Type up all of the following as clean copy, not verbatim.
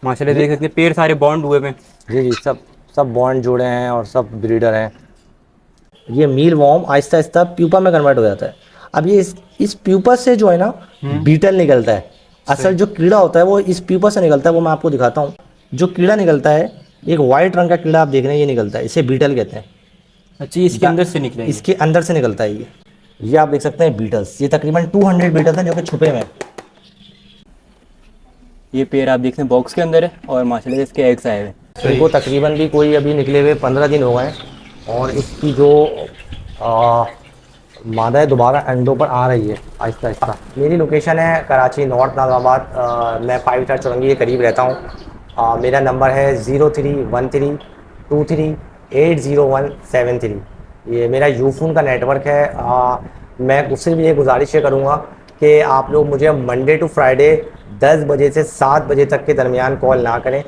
माशाल्लाह देख सकते हैं पेड़ सारे बॉन्ड हुए हैं। जी जी, सब सब बॉन्ड जोड़े हैं और सब ब्रीडर हैं। ये मील वॉर्म आहिस्ता आहिस्ता प्यूपा में कन्वर्ट हो जाता है। अब ये इस प्यूपा से जो है ना बीटल निकलता है। असल जो कीड़ा होता है वो इस प्यूपा से निकलता है, वो मैं आपको दिखाता हूँ। जो कीड़ा निकलता है, एक वाइट रंग का कीड़ा आप देख रहे हैं, ये निकलता है, इसे बीटल कहते हैं। अच्छा, इसके अंदर से निकलेंगे। इसके अंदर से निकलता है ये आप देख सकते हैं बीटल्स। ये तकरीबन 200 बीटल्स हैं जो कि छुपे हुए हैं। ये पेड़ आप देख रहे हैं बॉक्स के अंदर है और माशाल्लाह से इसके एग्स आए हुए हैं। इनको तकरीबन भी कोई अभी निकले हुए 15 दिन हो गए हैं और इसकी जो मादा है दोबारा अंडों पर आ रही है आहिस्ता आहिस्ता। मेरी लोकेशन है कराची नॉर्थ नाज़ाबाद। मैं 5 स्टार चौरंगी के करीब रहता हूँ। मेरा नंबर है 031323800173। ये मेरा यूफोन का नेटवर्क है। मैं उससे भी ये गुजारिश करूँगा कि आप लोग मुझे मंडे टू फ्राइडे 10 बजे से 7 बजे तक के दरमियान कॉल ना करें।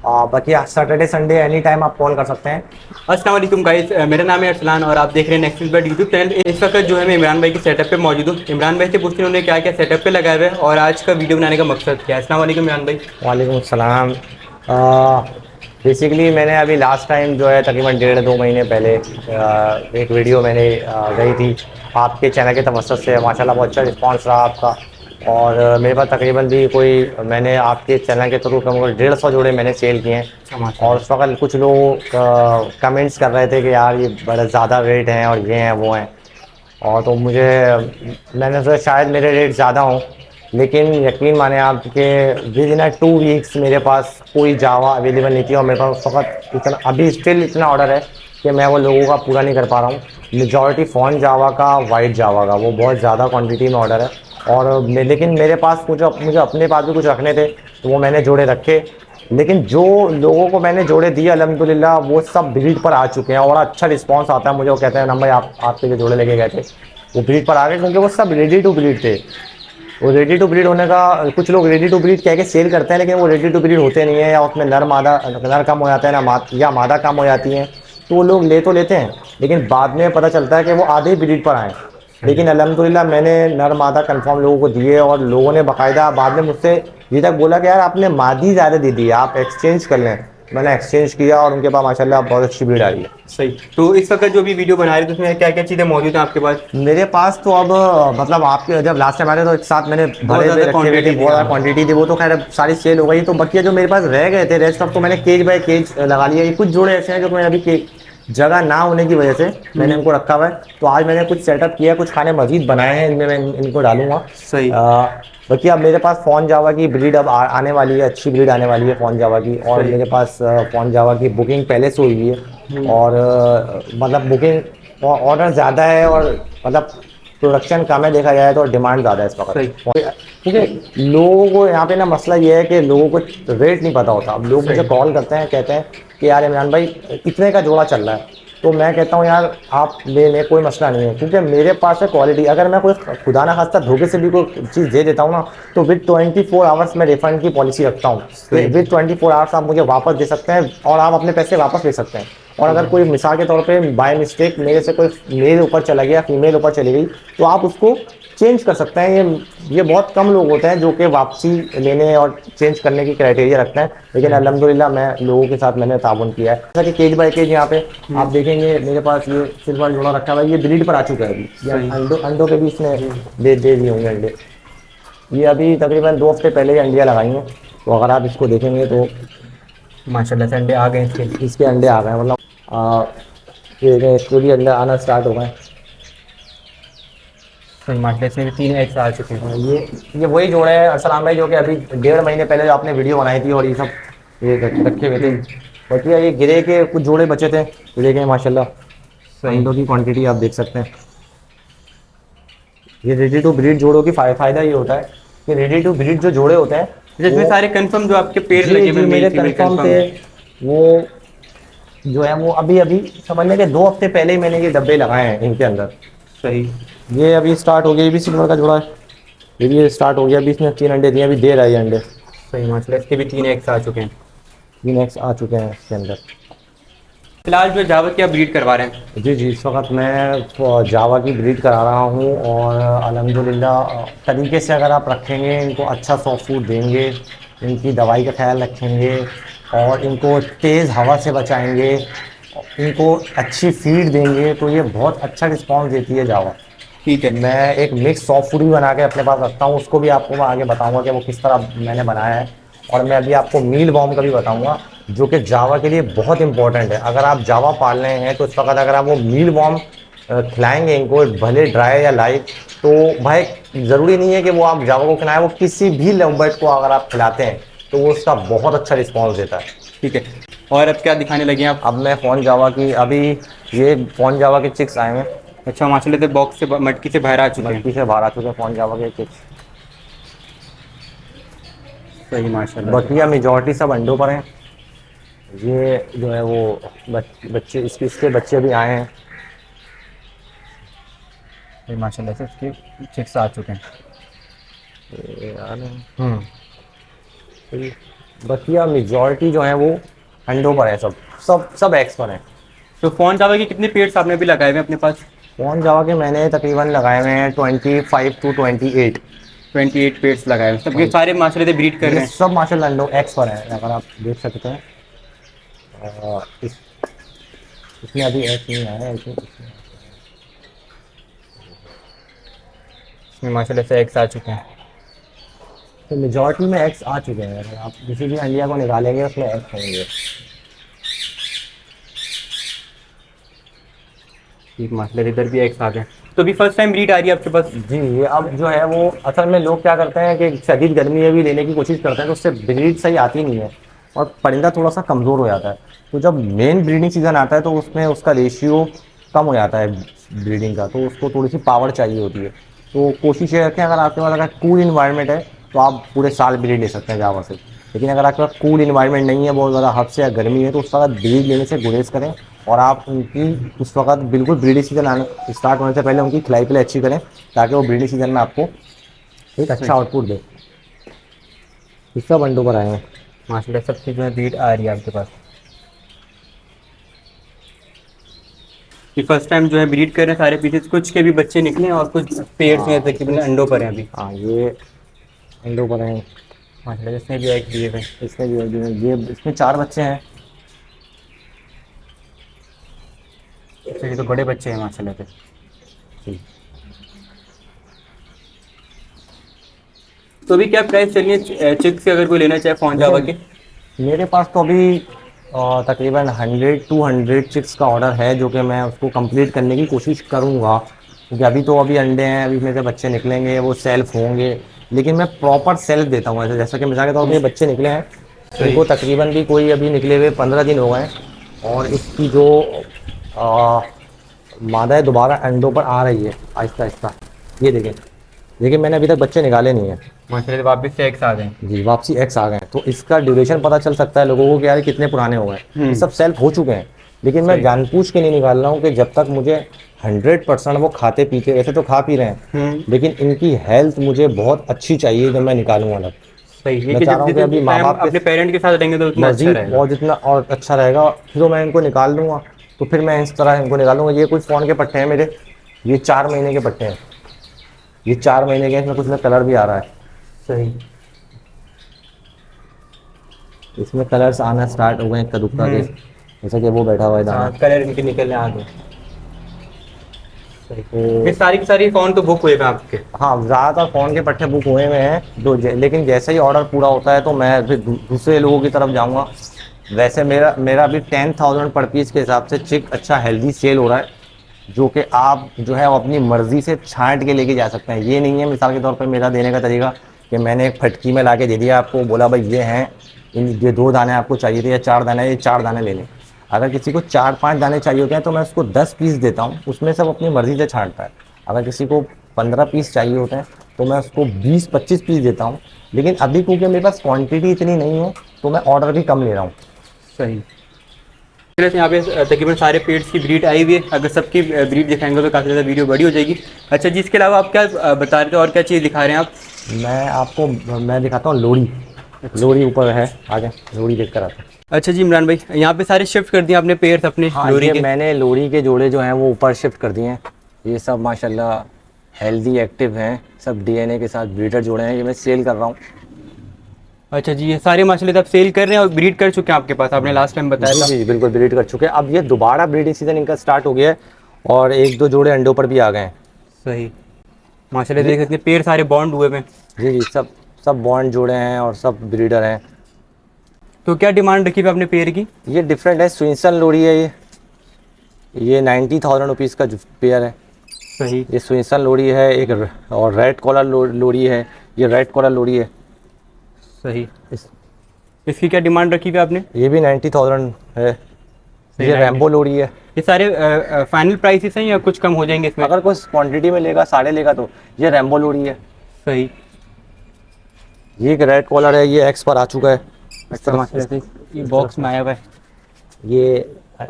बाकी सैटरडे संडे एनी टाइम आप कॉल कर सकते हैं। अस्सलाम वालेकुम गाइस, मेरा नाम है अरसलान और आप देख रहे हैं नेक्स्ट बर्ड यूट्यूब चैनल। इस वक्त जो है मैं इमरान भाई के सेटअप पे मौजूद हूँ। इमरान भाई से पूछते हैं उन्होंने क्या क्या सेटअप पे लगाए हुए हैं और आज का वीडियो बनाने का मकसद क्या है। अस्सलाम वालेकुम इमरान भाई। वालेकुम सलाम। बेसिकली मैंने अभी लास्ट टाइम जो है तकरीबन 1.5-2 महीने पहले एक वीडियो मैंने गई थी आपके चैनल के तवस्सुत से। माशाल्लाह बहुत अच्छा रिस्पांस रहा आपका। और मेरे पास तकरीबन भी कोई मैंने आपके चैनल के थ्रू कम 150 जोड़े मैंने सेल किए हैं। और उस वक्त कुछ लोग कमेंट्स कर रहे थे कि यार ये बड़े ज़्यादा रेट हैं और ये हैं वो हैं। और तो मैंने सोचा शायद मेरे रेट ज़्यादा हों, लेकिन यकीन माने आप कि विद इन 2 वीक्स मेरे पास कोई जावा अवेलेबल नहीं थी। और मेरे पास उस वक्त इतना अभी स्टिल इतना ऑर्डर है कि मैं वो लोगों का पूरा नहीं कर पा रहा हूँ। मेजॉरिटी फ़ॉन जावा का, वाइट जावा का, वो बहुत ज़्यादा क्वांटिटी में ऑर्डर है। और लेकिन मेरे पास मुझे अपने पास भी कुछ रखने थे तो वो मैंने जोड़े रखे। लेकिन जो लोगों को मैंने जोड़े दिए अल्हम्दुलिल्लाह वो सब ब्रीड पर आ चुके हैं और बड़ा अच्छा रिस्पांस आता है मुझे। वो कहते हैं नंबर भाई आपके जो जोड़े लेके गए थे वो ब्रीड पर आ गए, क्योंकि वो सब रेडी टू ब्रीड थे। वो रेडी टू ब्रीड होने का, कुछ लोग रेडी टू ब्रीड कह के सेल करते हैं लेकिन वो रेडी टू ब्रीड होते नहीं है, या उसमें नर कम हो जाता है ना या मादा कम हो जाती है। तो वो लोग ले तो लेते हैं लेकिन बाद में पता चलता है कि वो आधे ब्रीड पर आए। लेकिन अल्हम्दुलिल्लाह मैंने नर मादा कंफर्म लोगों को दिए और लोगों ने बाकायदा बाद में मुझसे ये तक बोला कि यार आपने मादी ज़्यादा दे दी है, आप एक्सचेंज कर लें। मैंने एक्सचेंज किया और उनके पास माशाल्लाह बहुत अच्छी ब्रीड आ रही है। सही। तो इस वक्त जो भी वीडियो बना रहे थे उसमें क्या क्या चीज़ें मौजूद हैं आपके पास? मेरे पास तो अब मतलब आपके जब लास्ट टाइम आए थे तो एक साथ मैंने बहुत ज़्यादा क्वांटिटी थी, वो तो खैर सारी सेल हो गई। तो बाकी जो मेरे पास रह गए थे रेस्ट ऑफ तो मैंने केज बाय केज लगा लिया। ये कुछ जोड़े ऐसे हैं जो मैं अभी जगह ना होने की वजह से मैंने इनको रखा हुआ है। तो आज मैंने कुछ सेटअप किया, कुछ खाने मजीद बनाए हैं, इनमें मैं इनको डालूंगा। सही। बाकी अब मेरे पास फ़ॉन जावा की ब्रीड अब आने वाली है, अच्छी ब्रीड आने वाली है फ़ॉन जावा की। और मेरे पास फ़ॉन जावा की बुकिंग पहले से हुई है और मतलब बुकिंग ऑर्डर ज़्यादा है और मतलब प्रोडक्शन कम है देखा जाए तो, डिमांड ज़्यादा है इस वक्त। क्योंकि लोगों को यहाँ पे ना मसला ये है कि लोगों को रेट नहीं पता होता। अब लोग मुझे कॉल करते हैं, कहते हैं कि यार इमरान भाई इतने का जोड़ा चल रहा है। तो मैं कहता हूँ यार आप ले लें, कोई मसला नहीं है, क्योंकि मेरे पास है क्वालिटी। अगर मैं कोई खुदा ना खास्ता धोखे से भी कोई चीज़ दे देता हूँ ना तो विद 24 आवर्स में रिफंड की पॉलिसी रखता हूँ। विद 24 आवर्स आप मुझे वापस दे सकते हैं और आप अपने पैसे वापस ले सकते हैं। और अगर कोई मिसाल के तौर पे बाय मिस्टेक मेरे से कोई मेल ऊपर चला गया, फीमेल ऊपर चली गई, तो आप उसको चेंज कर सकते हैं। ये बहुत कम लोग होते हैं जो कि वापसी लेने और चेंज करने की क्राइटेरिया रखते हैं, लेकिन अल्हम्दुलिल्लाह मैं लोगों के साथ मैंने ताबुन किया है। जैसा कि केज बाय केज यहाँ पे आप देखेंगे मेरे पास ये सिल्वर जोड़ा रखा हुआ है, ये ब्रीड पर आ चुका है अभी। अंडों के भी इसने दे दिए होंगे अंडे। ये अभी तकरीबन 2 हफ्ते पहले ही अंडियाँ लगाई हैं। तो अगर आप इसको देखेंगे तो माशाल्लाह से अंडे आ गए इसके अंडे आ गए, मतलब ये इसके भी अंडे आना स्टार्ट हो गए। माशाल्लाह से 3 एग्स आ चुके हैं। ये वही जोड़े हैं अरसलान भाई जो कि अभी 1.5 महीने पहले जो आपने वीडियो बनाई थी और ये सब ये रखे हुए थे। बाकी ये गिरे के कुछ जोड़े बचे थे, गिरे के माशाल्लाह अंडों की क्वांटिटी आप देख सकते हैं। ये रेडी टू ब्रीड जोड़ों की फ़ायदा ये होता है कि रेडी टू ब्रीड जो जोड़े होते हैं जिसमें सारे कंफर्म जो आपके पेड़ लगे हुए मेरे कंफर्म थे, वो जो है वो अभी समझ लें कि 2 हफ्ते पहले ही मैंने ये डब्बे लगाए हैं इनके अंदर। सही। ये अभी स्टार्ट हो गया, ये भी सिल्वर का जोड़ा है, ये भी स्टार्ट हो गया। अभी इसने 3 अंडे दिए, अभी दे रहा है ये अंडे। सही माशाल्लाह, इसके भी 3 एग्स आ चुके हैं। 3 एग्स आ चुके हैं इसके अंदर। फिलहाल जो जावा की आप ब्रीड करवा रहे हैं? जी इस वक्त मैं जावा की ब्रीड करा रहा हूँ और अल्हम्दुलिल्लाह तरीके से अगर आप रखेंगे, इनको अच्छा सॉफ्ट फूड देंगे इनकी दवाई का ख्याल रखेंगे और इनको तेज़ हवा से बचाएंगे, इनको अच्छी फीड देंगे तो ये बहुत अच्छा रिस्पॉन्स देती है जावा। ठीक है। मैं एक मिक्स सॉफ्ट फूड भी बना के अपने पास रखता हूँ, उसको भी आपको मैं आगे बताऊंगा कि वो किस तरह मैंने बनाया है। और मैं अभी आपको मील वॉर्म का भी बताऊंगा जो कि जावा के लिए बहुत इंपॉर्टेंट है। अगर आप जावा पाल रहे हैं तो इस वक्त अगर आप वो मील वॉर्म खिलाएंगे इनको, भले ड्राई या लाइव, तो भाई ज़रूरी नहीं है कि वो आप जावा को खिलाएं, वो किसी भी लव बर्ड को अगर आप खिलाते हैं तो वो उसका बहुत अच्छा रिस्पॉन्स देता है। ठीक है, और अब क्या दिखाने लगे हैं आप? अब मैं फ़ोन जावा की, अभी ये फ़ोन जावा के चिक्स आए हैं, अच्छा, माशाल्लाह से बॉक्स से मटकी से बाहर आ चुके हैं। मटकी से बाहर आ चुके हैं फ़ोन जावा के चिक्स। सही, माशाल्लाह। बकिया मेजॉरिटी सब अंडों पर हैं। ये जो है वो बच्चे इसके बच्चे भी आए हैं। सही, माशाल्लाह से इसके चिक्स आ चुके हैं। ये यार बकिया मेजॉरिटी जो है वो अंडों पर है, सब एग्स पर हैं। तो फ़ोन जावा के कितने पेड्स आपने अभी लगाए हुए हैं अपने पास? फ़ोन जावा के मैंने तकरीबन लगाए हुए हैं 25 to 28। 28 पेड्स लगाए हुए हैं, सबके सारे माशाल्लाह से ब्रीड कर रहे ये हैं। सब माशाल्लाह अंडों एग्स पर हैं, अगर आप देख सकते हैं। इसमें अभी एग्स नहीं आया है, इसमें माशाल्लाह से एग्स आ चुके हैं। तो मेजॉरिटी में एग्स आ चुके हैं। अगर आप किसी भी अंडिया को निकालेंगे उसमें एग्स होंगे। ठीक, माशाल्लाह इधर भी एग्स आ गए। तो अभी फर्स्ट टाइम ब्रीड आ रही है आपके पास? जी, ये अब जो है वो असल में लोग क्या करते हैं कि शदीद गर्मी में भी लेने की कोशिश करते हैं तो उससे ब्रीड सही आती नहीं है और परिंदा थोड़ा सा कमज़ोर हो जाता है। तो जब मेन ब्रीडिंग सीज़न आता है तो उसमें उसका रेशियो कम हो जाता है ब्रीडिंग का, तो उसको थोड़ी सी पावर चाहिए होती है। तो कोशिश ये रखें, अगर आपके पास अगर कूल इन्वायरमेंट है तो आप पूरे साल ब्रीड ले सकते हैं जावा से। लेकिन अगर आपके पास कूल इन्वायरमेंट नहीं है, बहुत ज़्यादा हद से या गर्मी है, तो उस वक्त ब्रीड लेने से गुरेज करें और आप उनकी उस वक्त बिल्कुल ब्रीडिंग सीजन आने स्टार्ट होने से पहले उनकी खिलाई पिलाई अच्छी करें ताकि वो ब्रीडिंग सीजन में आपको एक अच्छा आउटपुट दे। इस सब अंडों पर आए हैं माशाल्लाह, सब चीज़ में ब्रीड आ रही है आपके पास। ये फर्स्ट टाइम जो है ब्रीड कर रहे हैं सारे पीसेस, कुछ के भी बच्चे निकले हैं और कुछ पेड़ जो है तकरीबन अंडों पर हैं अभी। हाँ, ये अंडों पर हैं माशाल्लाह, इसमें भी एग दिए हुए हैं। इसमें ये इसमें 4 बच्चे हैं। अच्छा, ये तो बड़े बच्चे हैं माशाल्लाह से। जी। तो अभी क्या प्राइस चलिए चिक्स के, अगर कोई लेना चाहे फ़ोन जावा के? मेरे पास तो अभी तकरीबन 100 to 100 चिक्स का ऑर्डर है जो कि मैं उसको कंप्लीट करने की कोशिश करूँगा, क्योंकि अभी अंडे हैं, अभी मेरे बच्चे निकलेंगे, वो सेल्फ होंगे। लेकिन मैं प्रॉपर सेल्फ देता हूँ ऐसे, जैसा कि मिसाल के तौर पर ये बच्चे निकले हैं, इनको तकरीबन भी कोई अभी निकले हुए 15 दिन हो गए हैं और इसकी जो मादा है दोबारा अंडों पर आ रही है आहिस्ता आहिस्ता। ये देखें, लेकिन मैंने अभी तक बच्चे निकाले नहीं हैं। माशाल्लाह वापस से एग्स आ गए। जी, वापसी एक्स आ गए। तो इसका ड्यूरेशन पता चल सकता है लोगों को कि यार कितने पुराने हो गए। ये सब सेल्फ हो चुके हैं, लेकिन मैं जानबूझ के नहीं निकाल रहा हूँ कि जब तक मुझे 100% वो खाते पीते, वैसे तो खा पी रहे हैं, लेकिन इनकी हेल्थ मुझे बहुत अच्छी चाहिए जब मैं निकालूंगा तब। सही है मैं कि चाह रहा हूँ कि अभी माँ बाप अपने पेरेंट के साथ रहेंगे तो उतना अच्छा मजीद रहेगा। और जितना और अच्छा रहेगा, फिर तो मैं इनको निकाल लूँगा। तो फिर मैं इस तरह इनको निकालूंगा। ये कुछ फ़ोन के पट्टे हैं मेरे, ये 4 महीने के पट्टे हैं, ये 4 महीने के हैं, इसमें कुछ में कलर भी आ रहा है। सही, इसमें कलर्स आना स्टार्ट हो गए इक्का दुक्का के, जैसे कि वो बैठा हुआ है दाना। कलर इनके निकलने आ गए। तो फिर सारी की सारी फ़ोन तो बुक हुए हैं आपके? हाँ, ज़्यादातर फ़ोन के पट्टे बुक हुए हुए हैं लेकिन जैसे ही ऑर्डर पूरा होता है तो मैं फिर दूसरे लोगों की तरफ जाऊंगा। वैसे मेरा अभी 10,000 पर पीस के हिसाब से चिक अच्छा हेल्दी सेल हो रहा है, जो कि आप जो है वो अपनी मर्ज़ी से छांट के लेके जा सकते हैं। ये नहीं है मिसाल के तौर पर मेरा देने का तरीका कि मैंने एक फटकी में ला के दे दिया आपको, बोला भाई ये हैं, ये 2 दाने आपको चाहिए थे या 4 दाने, ये 4 दाने ले लें। अगर किसी को 4-5 दाने चाहिए होते हैं तो मैं उसको 10 पीस देता हूँ, उसमें सब अपनी मर्ज़ी से छांटता है। अगर किसी को 15 पीस चाहिए होते हैं तो मैं उसको 20-25 पीस देता हूँ। लेकिन अभी क्योंकि मेरे पास क्वांटिटी इतनी नहीं है तो मैं ऑर्डर भी कम ले रहा हूँ। सही। यहाँ पे तकरीबन सारे पेड्स की ब्रीड आई हुई है, अगर सबकी ब्रीड दिखाएंगे तो काफ़ी ज़्यादा वीडियो बड़ी हो जाएगी। अच्छा जी, इसके अलावा आप क्या बता रहे थे और क्या चीज़ दिखा रहे हैं आप? मैं दिखाता हूँ लोड़ी। लोड़ी ऊपर है, आगे लोड़ी देख कर आता हूँ। अच्छा जी इमरान भाई, यहाँ पे सारे शिफ्ट कर दिए आपने पेयर्स अपने? हाँ, लोरी ये के मैंने लोड़ी के जोड़े जो हैं वो ऊपर शिफ्ट कर दिए हैं। ये सब माशाल्लाह हेल्दी एक्टिव हैं, सब डीएनए के साथ ब्रीडर जोड़े हैं। ये मैं सेल कर रहा हूँ। अच्छा जी, ये सारे माशाल्लाह आप सेल कर रहे हैं और ब्रीड कर चुके हैं आपके पास, आपने लास्ट टाइम बताया था। जी बिल्कुल ब्रीड कर चुके हैं। अब ये दोबारा ब्रीडिंग सीजन इनका स्टार्ट हो गया है और एक दो जोड़े अंडों पर भी आ गए हैं। सही, माशाल्लाह देख सकते हैं पेड़ सारे बॉन्ड हुए हुए हैं। जी सब सब बॉन्ड जोड़े हैं और सब ब्रीडर हैं। तो क्या डिमांड रखी हुई आपने पेड़ की? ये डिफरेंट है, स्विंसन लोरी है ये 90,000 रुपीज़ का पेयर है। सही, ये स्विंसन लोरी है एक और रेड कॉलर लोरी है, ये रेड कॉलर लोरी है। सही, इस इसकी क्या डिमांड रखी हुई आपने? ये भी 90,000 है। ये 90,000 रैम्बो लोरी है। ये सारे फाइनल प्राइसेस हैं या कुछ कम हो जाएंगे इसमें? अगर कोई क्वांटिटी में लेगा सारे लेगा तो ये रैम्बो लोरी है। सही, ये एक रेड कॉलर है, ये एक्स पर आ चुका है। अच्छा माशाल्लाह से ये बॉक्स में आया हुआ है। ये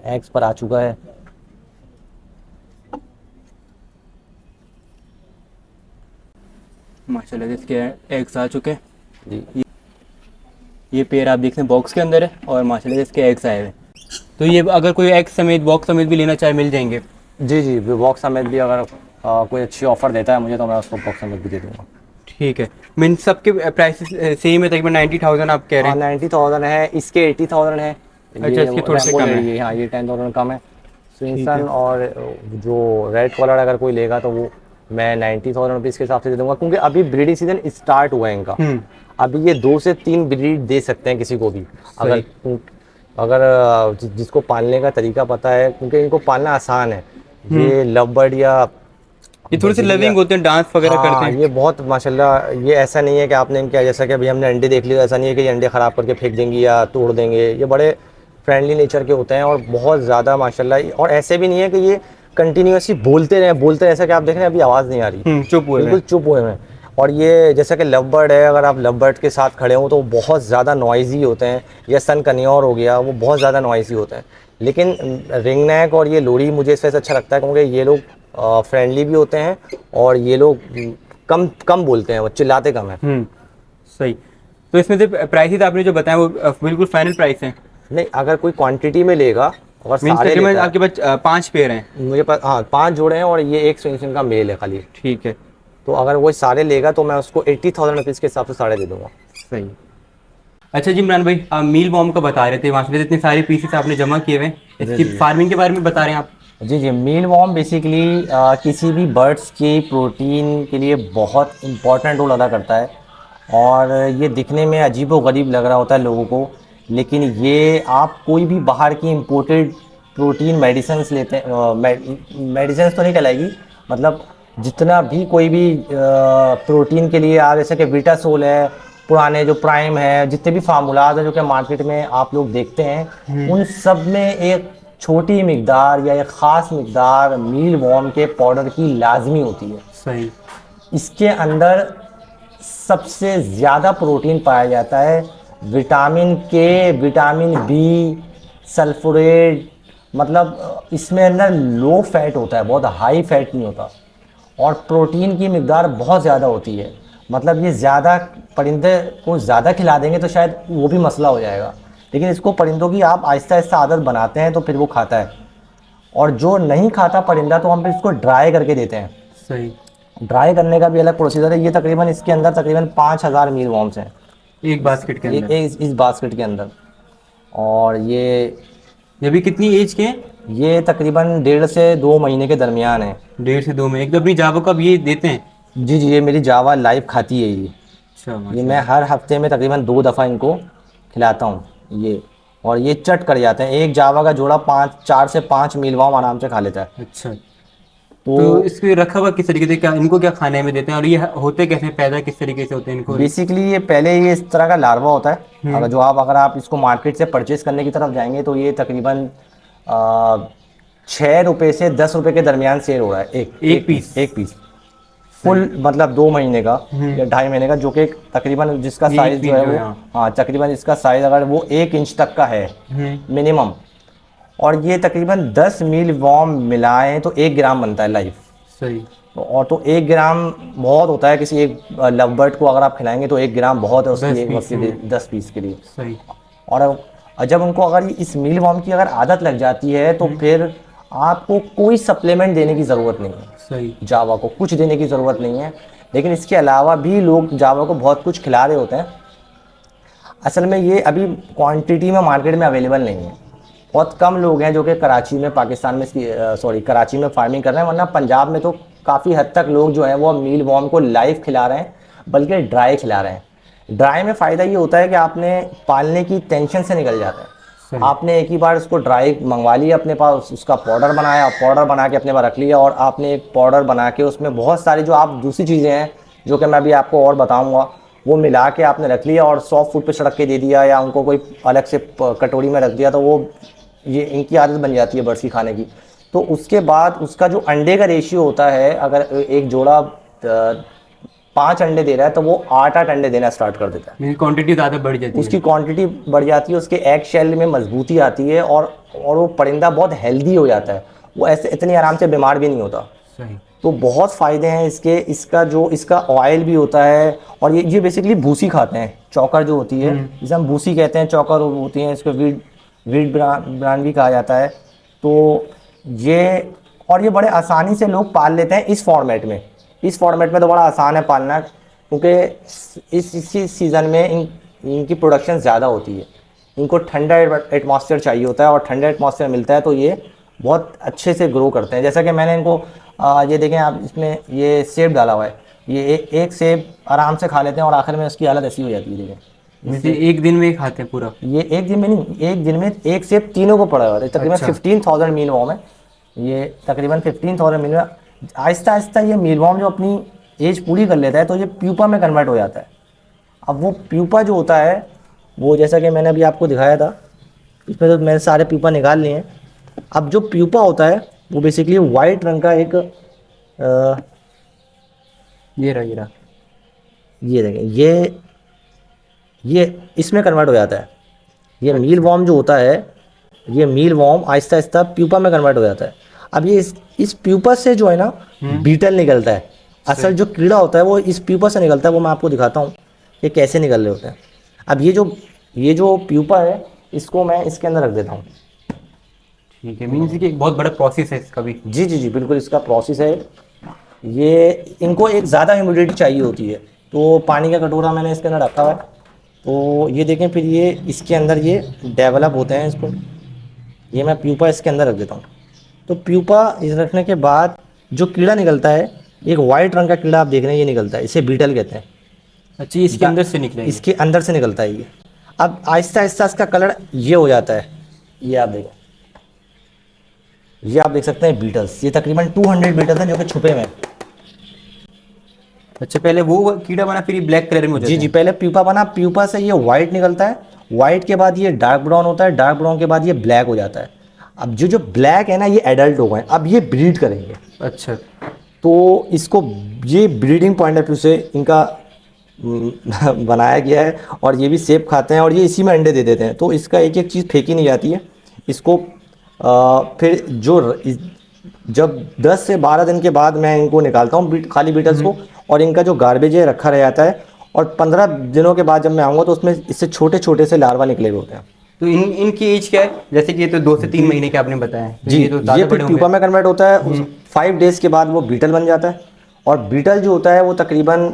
एक्स पर आ चुका है। माशाल्लाह से इसके एग्स आ चुके हैं। जी ये पेड़ आप देख रहे हैं बॉक्स के अंदर है और माशाल्लाह से इसके एग्स आए हुए हैं। तो ये अगर कोई एग्स समेत बॉक्स समेत भी लेना चाहे मिल जाएंगे? जी बॉक्स समेत भी अगर कोई अच्छी ऑफर देता है मुझे तो मैं उसको बॉक्स समेत भी दे दूँगा। ठीक है, मीन सबके प्राइसेस सेम है तकरीबन 90,000 आप कह रहे हैं? 90,000 है, इसके 80,000 है। अच्छा, इसके थोड़े से कम है। हाँ ये 10,000 कम है। स्विंसन और जो रेड कॉलर अगर कोई लेगा तो वो मैं 90,000 रुपीज़ के हिसाब से दे दूंगा, क्योंकि अभी ब्रीडिंग सीजन स्टार्ट हुआ है इनका। अभी ये 2 से 3 ब्रीड दे सकते हैं किसी को भी, अगर जिसको पालने का तरीका पता है, क्योंकि इनको पालना आसान है। ये लव बर्ड या ये थोड़े से लविंग होते हैं, डांस वगैरह करते हैं। ये बहुत माशाल्लाह, ये ऐसा नहीं है कि आपने इनके जैसा कि अभी हमने अंडे देख लिए, ऐसा नहीं है कि ये अंडे ख़राब करके फेंक देंगे या तोड़ देंगे। ये बड़े फ्रेंडली नेचर के होते हैं और बहुत ज़्यादा माशाल्लाह, और ऐसे भी नहीं है कि ये कंटिन्यूसली बोलते रहे, ऐसा कि आप देख रहे हैं अभी आवाज़ नहीं आ रही, चुप हुए बिल्कुल चुप हुए हैं। और ये जैसा कि लव बर्ड है, अगर आप लव बर्ड के साथ खड़े हो तो बहुत ज़्यादा नॉइजी होते हैं, या सन कन्योर हो गया, वो बहुत ज़्यादा नॉइजी होते हैं। लेकिन रिंग नेक और ये लोरी मुझे इस वजह से अच्छा लगता है क्योंकि ये लोग फ्रेंडली भी होते हैं और ये लोग कम बोलते हैं, वो चिल्लाते कम हैं। सही, तो इसमें से प्राइसेस आपने जो बताया वो बिल्कुल फाइनल प्राइस हैं? नहीं, अगर कोई क्वांटिटी में लेगा, अगर सारे लेता है, आपके पास 5 पेयर हैं? मेरे पास हाँ 5 जोड़े हैं और ये एक स्विंसन का मेल है खाली। ठीक है, तो अगर वो सारे लेगा तो मैं उसको 80,000 रुपीज़ के हिसाब से सारे दे दूंगा। सही। अच्छा जी इमरान भाई, आप मील वॉर्म का बता रहे थे, वहाँ से इतने सारे पीसेस आपने जमा किए हुए, इसकी फार्मिंग के बारे में बता रहे हैं आप? जी मील वॉर्म बेसिकली किसी भी बर्ड्स की प्रोटीन के लिए बहुत इम्पॉर्टेंट रोल अदा करता है। और ये दिखने में अजीबोगरीब लग रहा होता है लोगों को, लेकिन ये आप कोई भी बाहर की इम्पोर्टेड प्रोटीन मेडिसिन्स लेते हैं, मेडिसिन्स तो नहीं कहलाएगी, मतलब जितना भी कोई भी प्रोटीन के लिए आप जैसे कि विटासोल है, पुराने जो प्राइम है, जितने भी फार्मूलाज हैं जो कि मार्केट में आप लोग देखते हैं, उन सब में एक छोटी मिकदार या एक ख़ास मिकदार मील वॉर्म के पाउडर की लाजमी होती है। सही। इसके अंदर सबसे ज़्यादा प्रोटीन पाया जाता है, विटामिन के, विटामिन बी, सल्फोरेट, मतलब इसमें अंदर लो फैट होता है, बहुत हाई फैट नहीं होता, और प्रोटीन की मिकदार बहुत ज़्यादा होती है। मतलब ये ज़्यादा परिंदे को ज़्यादा खिला देंगे तो शायद वो भी मसला हो जाएगा, लेकिन इसको परिंदों की आप आहिस्ता आहिस्ता आदत बनाते हैं तो फिर वो खाता है। और जो नहीं खाता परिंदा तो हम फिर इसको ड्राई करके देते हैं। सही। ड्राई करने का भी अलग प्रोसीजर है। ये तकरीबन इसके अंदर तकरीबन 5,000 मील वॉर्म्स हैं एक बास्केट के अंदर, इस बास्केट के अंदर। और ये भी कितनी एज के हैं? ये तकरीबन 1.5 से 2 महीने के दरमियान है। 1.5 से 2 में एक तो अपनी जावो का भी ये देते हैं? जी ये मेरी जावा लाइव खाती है ये। अच्छा, ये मैं हर हफ्ते में तकरीबन 2 दफ़ा इनको खिलाता हूँ ये, और ये चट कर जाते हैं। एक जावा का जोड़ा 4 से 5 मील वॉर्म आराम से खा लेता है। अच्छा, तो इसको रखा हुआ किस तरीके से, क्या इनको क्या खाने में देते हैं और ये होते कैसे, पैदा किस तरीके से होते हैं इनको? बेसिकली ये पहले ये इस तरह का लार्वा होता है। अगर आप इसको मार्केट से परचेज करने की तरफ जाएंगे तो ये तकरीबन 6 रुपये से 10 रुपये के दरमियान सेल हो रहा है एक पीस फुल, मतलब 2 महीने का या 2.5 महीने का, जो कि तकरीबन जिसका साइज जो है वो, हाँ तकरीबन इसका साइज अगर वो 1 इंच तक का है मिनिमम, और ये तकरीबन 10 मील वॉर्म मिलाएं तो 1 ग्राम बनता है लाइफ। सही। और तो 1 ग्राम बहुत होता है किसी एक लव बर्ड को अगर आप खिलाएंगे तो 1 ग्राम बहुत है उसके 10 पीस के लिए। सही। और जब उनको अगर इस मील वॉर्म की अगर आदत लग जाती है तो फिर आपको कोई सप्लीमेंट देने की ज़रूरत नहीं है। सही। जावा को कुछ देने की ज़रूरत नहीं है, लेकिन इसके अलावा भी लोग जावा को बहुत कुछ खिला रहे होते हैं। असल में ये अभी क्वांटिटी में मार्केट में अवेलेबल नहीं है। बहुत कम लोग हैं जो कि कराची में, पाकिस्तान में कराची में फार्मिंग कर रहे हैं, वरना पंजाब में तो काफ़ी हद तक लोग जो हैं वो मील वॉर्म को लाइव खिला रहे हैं, बल्कि ड्राई खिला रहे हैं। ड्राई में फ़ायदा ये होता है कि आपने पालने की टेंशन से निकल जाता है। आपने एक ही बार उसको ड्राई मंगवा लिया अपने पास, उसका पाउडर बनाया, पाउडर बना के अपने पास रख लिया, और आपने एक पाउडर बना के उसमें बहुत सारी जो आप दूसरी चीज़ें हैं जो कि मैं अभी आपको और बताऊँगा, वो मिला के आपने रख लिया और सॉफ्ट फूड पे छिड़क के दे दिया, या उनको कोई अलग से कटोरी में रख दिया, तो वो ये इनकी आदत बन जाती है बर्ड्स की खाने की। तो उसके बाद उसका जो अंडे का रेशियो होता है, अगर एक जोड़ा 5 अंडे दे रहा है तो वो 8-8 अंडे देना स्टार्ट कर देता है। क्वांटिटी ज़्यादा बढ़ जाती है, उसकी क्वांटिटी बढ़ जाती है, उसके एग शेल में मजबूती आती है, और वो परिंदा बहुत हेल्दी हो जाता है, वो ऐसे इतनी आराम से बीमार भी नहीं होता। सही। तो बहुत फ़ायदे हैं इसके। इसका ऑयल भी होता है, और ये बेसिकली भूसी खाते हैं, चौकर जो होती है, जिसे हम भूसी कहते हैं, चौकर होती हैं, इसको वीट ब्रांड भी कहा जाता है। तो ये बड़े आसानी से लोग पाल लेते हैं इस फॉर्मेट में। इस फॉर्मेट में तो बड़ा आसान है पालना, क्योंकि इस सीज़न में इनकी प्रोडक्शन ज़्यादा होती है। इनको ठंडा एटमॉस्फेयर चाहिए होता है, और ठंडा एटमॉस्फेयर मिलता है तो ये बहुत अच्छे से ग्रो करते हैं। जैसा कि मैंने इनको ये देखें आप, इसमें ये सेब डाला हुआ है, ये एक सेब आराम से खा लेते हैं, और आखिर में उसकी हालत ऐसी हो जाती है। देखें, जैसे एक दिन में ही खाते हैं पूरा? ये एक दिन में नहीं, एक दिन में एक सेब तीनों को पड़ा हुआ है। तकरीबन 15,000 मील वॉर्म है ये, तकरीबन 15,000 मील। आहिस्ता आहिस्ता ये मील वॉर्म जो अपनी एज पूरी कर लेता है तो ये प्यूपा में कन्वर्ट हो जाता है। अब वो प्यूपा जो होता है, वो जैसा कि मैंने अभी आपको दिखाया था, इसमें तो मैंने सारे प्यूपा निकाल लिए हैं। अब जो प्यूपा होता है वो बेसिकली वाइट रंग का एक ये रहा ये देखें, ये इसमें कन्वर्ट हो जाता है। ये मील वॉर्म जो होता है, ये मील वॉर्म आहिस्ता आहिस्ता प्यूपा में कन्वर्ट हो जाता है। अब ये इस प्यूपा से जो है ना बीटल निकलता है। असल जो कीड़ा होता है वो इस प्यूपा से निकलता है, वो मैं आपको दिखाता हूँ कि कैसे निकल रहे होते हैं। अब ये जो प्यूपा है, इसको मैं इसके अंदर रख देता हूँ। ठीक है, मीन्स कि एक बहुत बड़ा प्रोसेस है इसका भी। जी बिल्कुल, इसका प्रोसेस है। ये इनको एक ज़्यादा ह्यूमिडिटी चाहिए होती है, तो पानी का कटोरा मैंने इसके अंदर रखा हुआ है। तो ये देखें, फिर ये इसके अंदर ये डेवलप होते हैं। इसको ये मैं प्यूपा इसके अंदर रख देता हूँ। तो प्यूपा इस रखने के बाद जो कीड़ा निकलता है, एक वाइट रंग का कीड़ा आप देख रहे हैं, ये निकलता है, इसे बीटल कहते हैं। अच्छा, इसके अंदर से निकला? इसके अंदर से निकलता है ये। अब आहिस्ता आहिस्ता इसका कलर ये हो जाता है। ये आप देखें, ये आप देख सकते हैं बीटल्स। ये तकरीबन 200 बीटल्स हैं जो कि छुपे हुए हैं। अच्छा, पहले वो कीड़ा बना, फिर ये ब्लैक कलर में हो जाता है? जी, पहले प्यूपा बना, प्यूपा से ये वाइट निकलता है, वाइट के बाद ये डार्क ब्राउन होता है, डार्क ब्राउन के बाद ये ब्लैक हो जाता है। अब जो ब्लैक है ना, ये एडल्ट हो गए, अब ये ब्रीड करेंगे। अच्छा, तो इसको ये ब्रीडिंग पॉइंट ऑफ व्यू से इनका बनाया गया है, और ये भी सेब खाते हैं, और ये इसी में अंडे दे देते हैं। तो इसका एक एक चीज़ फेंकी नहीं जाती है। इसको फिर जब 10 से 12 दिन के बाद मैं इनको निकालता हूँ खाली बीटल्स को, और इनका जो गार्बेज है रखा रह जाता है, और 15 दिनों के बाद जब मैं आऊँगा तो उसमें इससे छोटे छोटे से लार्वा निकले हुए होते हैं। तो इनकी एज क्या है? जैसे कि ये तो 2 से 3 महीने के आपने बताया जी, ये फिर प्यूपा में कन्वर्ट होता है। 5 डेज़ के बाद वो बीटल बन जाता है, और बीटल जो होता है वो तकरीबन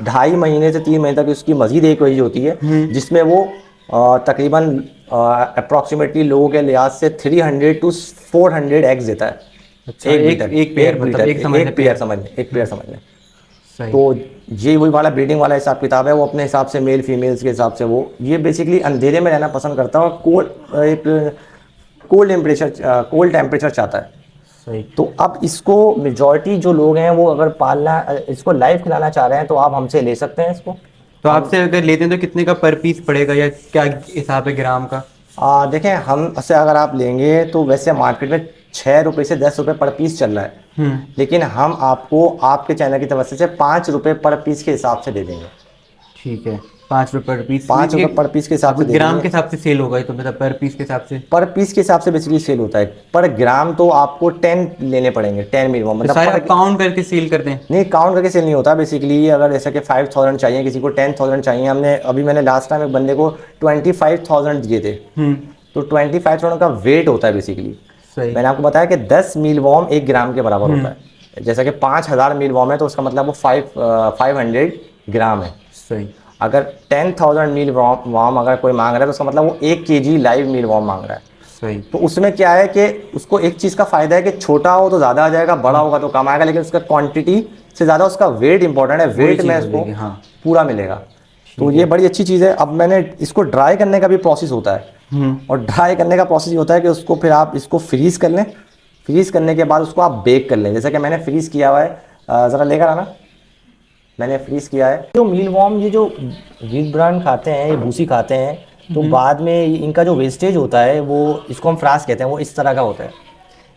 2.5 महीने से 3 महीने तक उसकी मज़ीद एक एज होती है, जिसमें वो तकरीबन अप्रॉक्सीमेटली लोगों के लिहाज से 300 to 400 एग्स देता है। अच्छा, एक पेयर समझ लें। तो ये वही वाला ब्रीडिंग वाला हिसाब किताब है। वो अपने हिसाब से मेल फीमेल्स के हिसाब से वो ये बेसिकली अंधेरे में रहना पसंद करता है, और कोल्ड टेम्परेचर चाहता है। सही। तो अब इसको मेजॉरिटी जो लोग हैं वो अगर पालना, इसको लाइव खिलाना चाह रहे हैं, तो आप हमसे ले सकते हैं इसको। तो आपसे अगर लेते हैं तो कितने का पर पीस पड़ेगा, या क्या हिसाब है ग्राम का? देखें, हमसे अगर आप लेंगे तो वैसे मार्केट में 6 रुपये से 10 रुपये पर पीस चल रहा है, लेकिन हम आपको आपके चैनल की तरफ से 5 रुपये पर पीस के हिसाब से दे देंगे। ठीक है, 5 रुपये पर पीस। 5 रुपये पर पीस के हिसाब से ग्राम के हिसाब से सेल होगा, तो मतलब पर पीस के हिसाब से? पर पीस के हिसाब से बेसिकली सेल होता है। पर ग्राम तो आपको 10 लेने पड़ेंगे, 10 मिनिमम। मतलब सारे काउंट करके सेल करते हैं? नहीं, काउंट करके सेल नहीं होता बेसिकली। अगर जैसे कि 5,000 चाहिए, किसी को 10,000 चाहिए, मैंने लास्ट टाइम एक बंदे को 25,000 दिए थे। तो 25,000 का वेट होता है बेसिकली। मैंने आपको बताया कि 10 मील वॉर्म 1 ग्राम के बराबर होता है। जैसा कि 5,000 मील वॉर्म है, तो उसका मतलब वो 500 ग्राम है। सही। अगर 10,000 मील वॉर्म अगर कोई मांग रहा है तो उसका मतलब वो 1 kg लाइव मील वॉर्म मांग रहा है। सही। तो उसमें क्या है कि उसको एक चीज़ का फ़ायदा है कि छोटा हो तो ज़्यादा आ जाएगा, बड़ा होगा तो कम आएगा, लेकिन उसका क्वांटिटी से ज़्यादा उसका वेट इंपॉर्टेंट है, वेट में इसको हाँ पूरा मिलेगा। तो ये बड़ी अच्छी चीज़ है। अब मैंने इसको ड्राई करने का भी प्रोसेस होता है, और ड्राई करने का प्रोसेस ये होता है कि उसको फिर आप इसको फ्रीज कर लें, फ्रीज करने के बाद उसको आप बेक कर लें। जैसे कि मैंने फ्रीज़ किया हुआ है, ज़रा लेकर आना, मैंने फ्रीज़ किया है। जो मील वॉर्म ये जो व्हीट ब्रांड खाते हैं, ये भूसी खाते हैं, तो बाद में इनका जो वेस्टेज होता है वो, इसको हम फ्रास कहते हैं, वो इस तरह का होता है।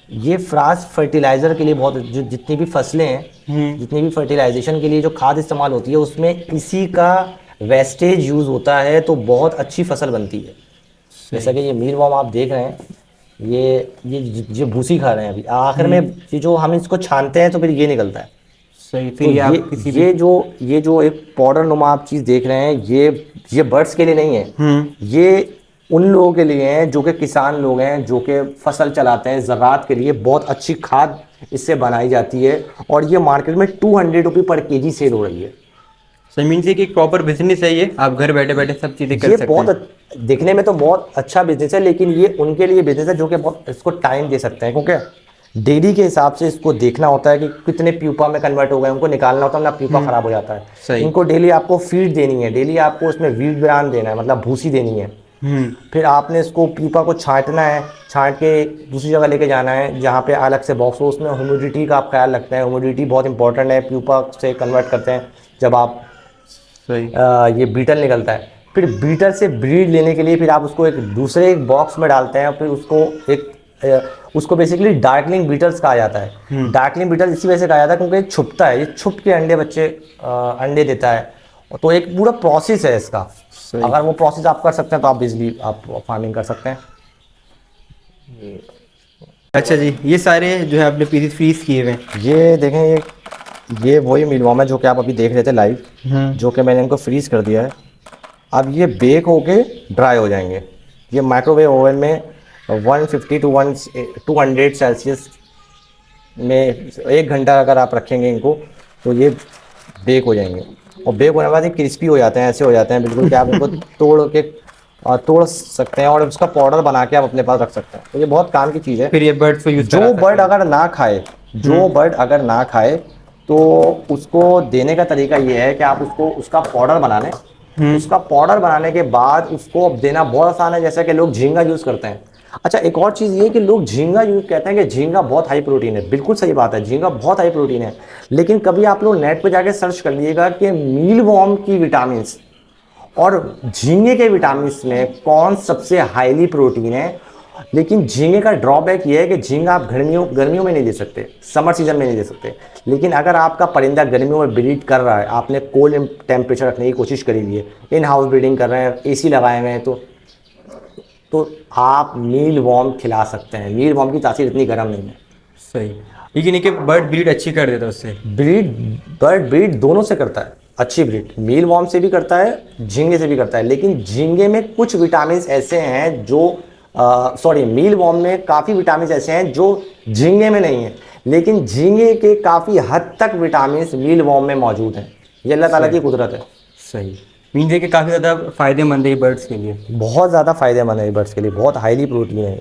ये फ्रास फर्टिलाइज़र के लिए बहुत, जो जितनी भी फसलें हैं, जितनी भी फर्टिलाइजेशन के लिए जो खाद इस्तेमाल होती है उसमें इसी का वेस्टेज यूज़ होता है, तो बहुत अच्छी फसल बनती है। जैसा कि ये मील वॉर्म आप देख रहे हैं, ये भूसी खा रहे हैं अभी, आखिर में ये जो हम इसको छानते हैं तो फिर ये निकलता है। सही। तो फिर ये जो एक पाउडर नुमा आप चीज़ देख रहे हैं, ये बर्ड्स के लिए नहीं है, ये उन लोगों के लिए हैं जो कि किसान लोग हैं, जो कि फसल चलाते हैं, ज़राअत के लिए बहुत अच्छी खाद इससे बनाई जाती है, और ये मार्केट में 200 रुपये पर केजी सेल हो रही है। सही मीन से कि एक प्रॉपर बिजनेस है ये, आप घर बैठे बैठे सब चीज़ें कर ये सकते हैं। बहुत दिखने में तो बहुत अच्छा बिजनेस है, लेकिन ये उनके लिए बिजनेस है जो कि बहुत इसको टाइम दे सकते हैं, क्योंकि डेली के हिसाब से इसको देखना होता है कि कितने प्यूपा में कन्वर्ट हो गए, उनको निकालना होता है, ना प्यूपा खराब हो जाता है। सही। इनको डेली आपको फीड देनी है, डेली आपको उसमें व्हीट ब्रांड देना है, मतलब भूसी देनी है। फिर आपने इसको प्यूपा को छांटना है, छांट के दूसरी जगह लेके जाना है जहाँ पे अलग से बॉक्स हो, उसमें ह्यूमिडिटी का आप ख्याल रखते हैं। ह्यूमिडिटी बहुत इंपॉर्टेंट है, प्यूपा से कन्वर्ट करते हैं जब आप सही। ये बीटल निकलता है। फिर बीटल से ब्रीड लेने के लिए फिर आप उसको एक दूसरे बॉक्स में डालते हैं, फिर उसको बेसिकली डार्कलिंग बीटल्स कहा जाता है। डार्कलिंग बीटल इसी वजह से कहा जाता है क्योंकि ये छुपता है, ये छुप के अंडे देता है। तो एक पूरा प्रोसेस है इसका। अगर वो प्रोसेस आप कर सकते हैं तो आप बिजली आप फार्मिंग कर सकते हैं। अच्छा जी, ये सारे जो है आपने पीसेस फ्रीज किए हुए हैं। ये देखें, ये वही मील वॉर्म है जो कि आप अभी देख रहे थे लाइव, जो कि मैंने इनको फ्रीज कर दिया है। अब ये बेक होके ड्राई हो जाएंगे। ये माइक्रोवेव ओवन में 150 to 200 सेल्सियस में 1 घंटा अगर आप रखेंगे इनको तो ये बेक हो जाएंगे। और बेक होने के बाद ये क्रिस्पी हो जाते हैं, ऐसे हो जाते हैं बिल्कुल कि आप इनको तोड़ सकते हैं और उसका पाउडर बना के आप अपने पास रख सकते हैं। तो ये बहुत काम की चीज़ है। फिर ये बर्ड्स को यूज जो बर्ड अगर ना खाए तो उसको देने का तरीका ये है कि आप उसका पाउडर बना लें। उसका पाउडर बनाने के बाद उसको देना बहुत आसान है, जैसा कि लोग झींगा यूज़ करते हैं। अच्छा, एक और चीज़ ये कि लोग झींगा यूज़ कहते हैं कि झींगा बहुत हाई प्रोटीन है। बिल्कुल सही बात है, झींगा बहुत हाई प्रोटीन है, लेकिन कभी आप लोग नेट पे जाके सर्च कर लीजिएगा कि मील वॉर्म की विटामिन और झींगे के विटामिन में कौन सबसे हाईली प्रोटीन है। लेकिन झींगे का ड्रॉबैक ये है कि झींगा आप गर्मियों में नहीं दे सकते, समर सीजन में नहीं दे सकते। लेकिन अगर आपका परिंदा गर्मियों में ब्रीड कर रहा है, आपने कोल्ड टेम्परेचर रखने की कोशिश करी हुई है, इन हाउस ब्रीडिंग कर रहे हैं, एसी लगाए हुए हैं, तो आप मील वॉर्म खिला सकते हैं। मील वॉर्म की तासीर इतनी गर्म नहीं है। सही। लेकिन एक बर्ड ब्रीड अच्छी कर देता है उससे। बर्ड ब्रीड दोनों से करता है अच्छी ब्रीड, मील वॉर्म से भी करता है, झींगे से भी करता है। लेकिन झींगे में कुछ विटामिन ऐसे हैं जो मील वॉर्म में काफ़ी विटामिन ऐसे हैं जो झींगे में नहीं है, लेकिन झींगे के काफ़ी हद तक विटामिन मील वॉर्म में मौजूद हैं। ये अल्लाह ताला की कुदरत है। सही। मीन है कि काफ़ी ज़्यादा फ़ायदेमंद है बर्ड्स के लिए, बहुत ज़्यादा फ़ायदेमंद है बर्ड्स के लिए, बहुत हाईली प्रोटीन है।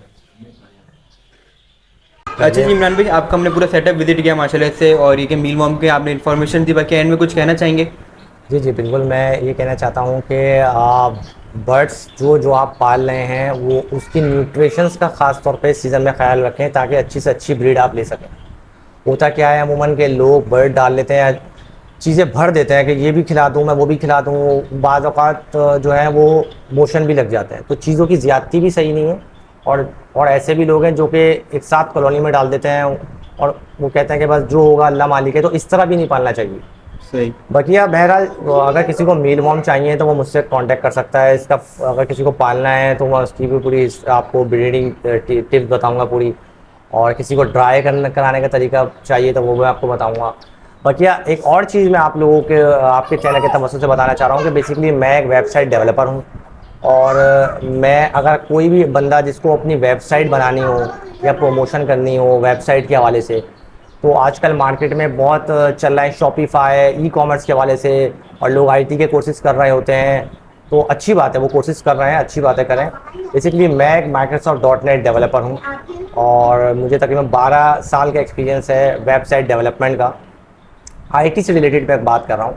अच्छा जी इमरान भाई, आपका हमने पूरा सेटअप विजिट किया माशाल्लाह से, और ये कि मील वॉर्म के आपने इन्फॉर्मेशन दी, बाकी एंड में कुछ कहना चाहेंगे? जी बिल्कुल, मैं ये कहना चाहता हूँ कि बर्ड्स जो आप पाल रहे हैं वो उसकी न्यूट्रिशंस का ख़ास तौर पे सीज़न में ख्याल रखें ताकि अच्छी से अच्छी ब्रीड आप ले सकें। होता क्या है, अमूमन के लोग बर्ड डाल लेते हैं, चीज़ें भर देते हैं कि ये भी खिला दूँ, मैं वो भी खिला दूँ, बाज़ औक़ात जो है वो मोशन भी लग जाते हैं। तो चीज़ों की ज़्यादती भी सही नहीं है। और ऐसे भी लोग हैं जो कि एक साथ कॉलोनी में डाल देते हैं और वो कहते हैं कि बस जो होगा अल्लाह मालिक है। तो इस तरह भी नहीं पालना चाहिए। सही। बाकी बहरहाल अगर किसी को मील वॉर्म चाहिए तो वो मुझसे कांटेक्ट कर सकता है। इसका अगर किसी को पालना है तो मैं उसकी भी पूरी आपको ब्रीडिंग टिप्स बताऊंगा पूरी, और किसी को ड्राई कराने का तरीका चाहिए तो वो भी आपको बताऊंगा। बाकी एक और चीज़ मैं आप लोगों के आपके चैनल के तवज्जुह से बताना चाह रहा हूँ कि बेसिकली मैं एक वेबसाइट डेवलपर हूँ, और मैं अगर कोई भी बंदा जिसको अपनी वेबसाइट बनानी हो या प्रमोशन करनी हो वेबसाइट के हवाले से, तो आजकल मार्केट में बहुत चल रहा है शॉपिफाई, ई कॉमर्स के हवाले से, और लोग आईटी के कोर्सेज़ कर रहे होते हैं। तो अच्छी बात है, वो कोशिश कर रहे हैं, अच्छी बातें करें। बेसिकली मैं एक माइक्रोसॉफ्ट डॉट नेट डेवलपर हूँ और मुझे तकरीबन 12 साल का एक्सपीरियंस है वेबसाइट डेवलपमेंट का। आईटी से रिलेटेड मैं बात कर रहा हूँ।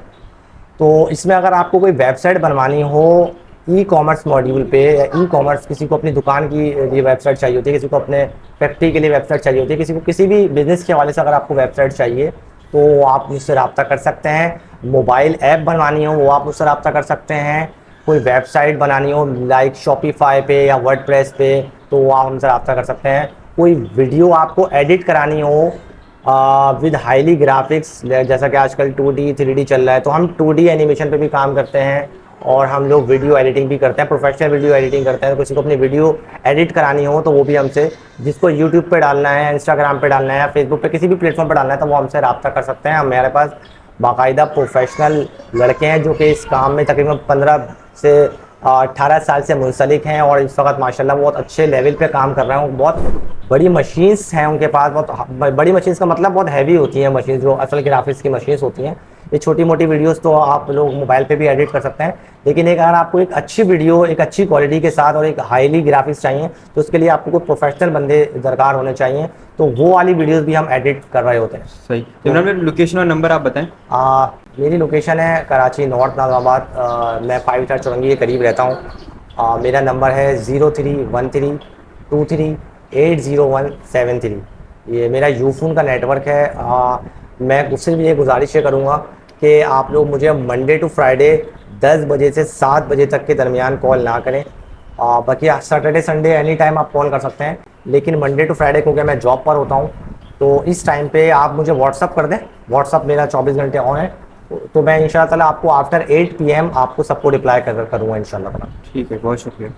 तो इसमें अगर आपको कोई वेबसाइट बनवानी हो ई कॉमर्स मॉड्यूल पे, या ई कॉमर्स, किसी को अपनी दुकान की लिए वेबसाइट चाहिए होती है, किसी को अपने फैक्ट्री के लिए वेबसाइट चाहिए होती है, किसी को किसी भी बिज़नेस के हवाले से अगर आपको वेबसाइट चाहिए तो आप मुझसे रब्ता कर सकते हैं। मोबाइल ऐप बनवानी हो वो आप मुझसे रब्ता कर सकते हैं। कोई वेबसाइट बनानी हो लाइक शॉपिफाई पे या वर्डप्रेस पे तो वो आप हमसे रब्ता कर सकते हैं। कोई वीडियो आपको एडिट करानी हो विद हाईली ग्राफिक्स, जैसा कि आजकल 2D 3D चल रहा है, तो हम 2D एनिमेशन पे भी काम करते हैं और हम लोग वीडियो एडिटिंग भी करते हैं, प्रोफेशनल वीडियो एडिटिंग करते हैं। तो किसी को अपनी वीडियो एडिट करानी हो तो वो भी हमसे, जिसको यूट्यूब पे डालना है, इंस्टाग्राम पे डालना है या फेसबुक पे, किसी भी प्लेटफॉर्म पे डालना है, तो वो हमसे रब्ता कर सकते हैं। हमारे पास बाकायदा प्रोफेशनल लड़के हैं जो कि इस काम में तकरीबन 15 से 18 साल से मुंसलिक हैं और इस वक्त माशाल्लाह बहुत अच्छे लेवल पे काम कर रहे हैं। बहुत बड़ी मशीन्स हैं उनके पास, बहुत बड़ी मशीन्स का मतलब बहुत हैवी होती हैं मशीन्स, जो असल ग्राफिक्स की मशीन्स होती हैं। ये छोटी मोटी वीडियोस तो आप लोग मोबाइल पे भी एडिट कर सकते हैं, लेकिन एक अगर आपको एक अच्छी वीडियो एक अच्छी क्वालिटी के साथ और एक हाईली ग्राफिक्स चाहिए तो उसके लिए आपको कोई प्रोफेशनल बंदे दरकार होने चाहिए, तो वो वाली वीडियोस भी हम एडिट कर रहे होते हैं। सही। तो इमरान भाई लोकेशन और नंबर आप बताएं। मेरी लोकेशन है कराची नॉर्थ नाज़िमाबाद। मैं 5 स्टार चौरंगी के करीब रहता हूँ। मेरा नंबर है 031323800173। ये मेरा यूफोन का नेटवर्क है। मैं उससे भी ये गुजारिश करूँगा कि आप लोग मुझे मंडे टू फ्राइडे 10 बजे से 7 बजे तक के दरमियान कॉल ना करें। बाकी सैटरडे संडे एनी टाइम आप कॉल कर सकते हैं, लेकिन मंडे टू फ्राइडे क्योंकि मैं जॉब पर होता हूँ तो इस टाइम पे आप मुझे व्हाट्सअप कर दें। व्हाट्सअप मेरा 24 घंटे ऑन है, तो मैं इंशाल्लाह ताला आपको आफ्टर 8 PM आपको सबको रिप्लाई करूँगा इंशाल्लाह ताला। ठीक है, बहुत शुक्रिया।